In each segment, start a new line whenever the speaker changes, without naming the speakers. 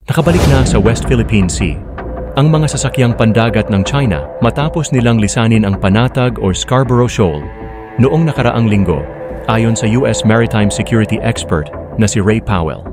Nakabalik na sa West Philippine Sea ang mga sasakyang pandagat ng China matapos nilang lisanin ang Panatag or Scarborough Shoal noong nakaraang linggo, ayon sa US Maritime Security expert na si Ray Powell.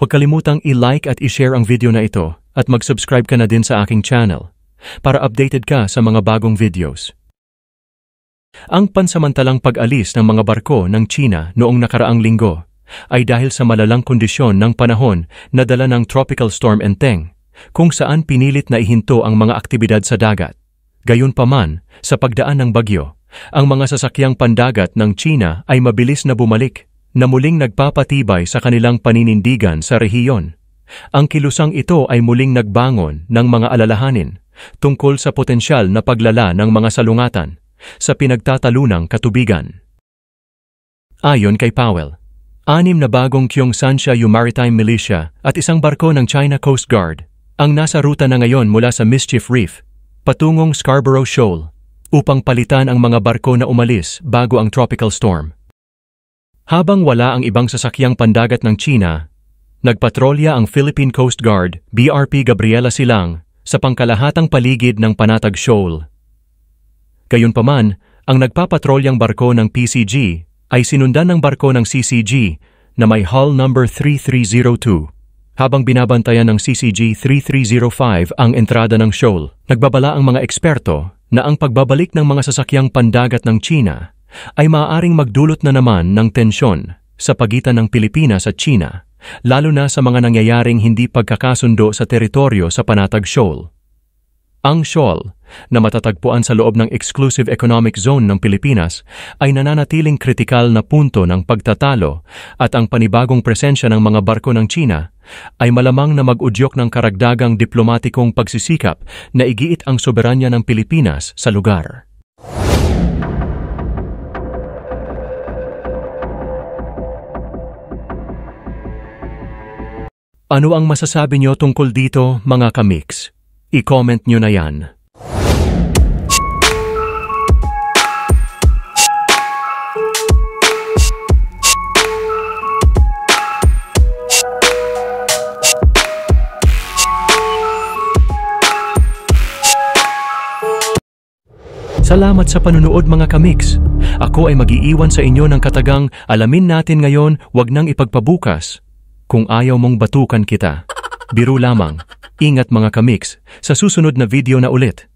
Huwag kalimutang i-like at i-share ang video na ito at mag-subscribe ka na din sa aking channel para updated ka sa mga bagong videos. Ang pansamantalang pag-alis ng mga barko ng China noong nakaraang linggo ay dahil sa malalang kondisyon ng panahon na dala ng Tropical Storm Enteng, kung saan pinilit na ihinto ang mga aktibidad sa dagat. Gayunpaman, sa pagdaan ng bagyo, ang mga sasakyang pandagat ng China ay mabilis na bumalik na muling nagpapatibay sa kanilang paninindigan sa rehiyon. Ang kilusang ito ay muling nagbangon ng mga alalahanin tungkol sa potensyal na paglala ng mga salungatan sa pinagtatalunang katubigan. Ayon kay Powell, 6 na bagong Kyongshansia Maritime Militia at isang barko ng China Coast Guard ang nasa ruta na ngayon mula sa Mischief Reef patungong Scarborough Shoal upang palitan ang mga barko na umalis bago ang tropical storm. Habang wala ang ibang sasakyang pandagat ng China, nagpatrolya ang Philippine Coast Guard, BRP Gabriela Silang, sa pangkalahatang paligid ng Panatag Shoal. Gayunpaman, ang nagpapatrolyang barko ng PCG ay sinundan ng barko ng CCG na may hull number 3302, habang binabantayan ng CCG 3305 ang entrada ng shoal. Nagbabala ang mga eksperto na ang pagbabalik ng mga sasakyang pandagat ng China ay maaaring magdulot na naman ng tensyon sa pagitan ng Pilipinas at China, lalo na sa mga nangyayaring hindi pagkakasundo sa teritoryo sa Panatag Shoal. Ang shoal, na matatagpuan sa loob ng Exclusive Economic Zone ng Pilipinas, ay nananatiling kritikal na punto ng pagtatalo at ang panibagong presensya ng mga barko ng China ay malamang na mag-udyok ng karagdagang diplomatikong pagsisikap na igiit ang soberanya ng Pilipinas sa lugar. Ano ang masasabi nyo tungkol dito, mga kamix? I-comment nyo na yan. Salamat sa panunood, mga kamix. Ako ay mag-iiwan sa inyo ng katagang alamin natin ngayon, wag nang ipagpabukas. Kung ayaw mong batukan kita, biro lamang. Ingat, mga kamix, sa susunod na video na ulit.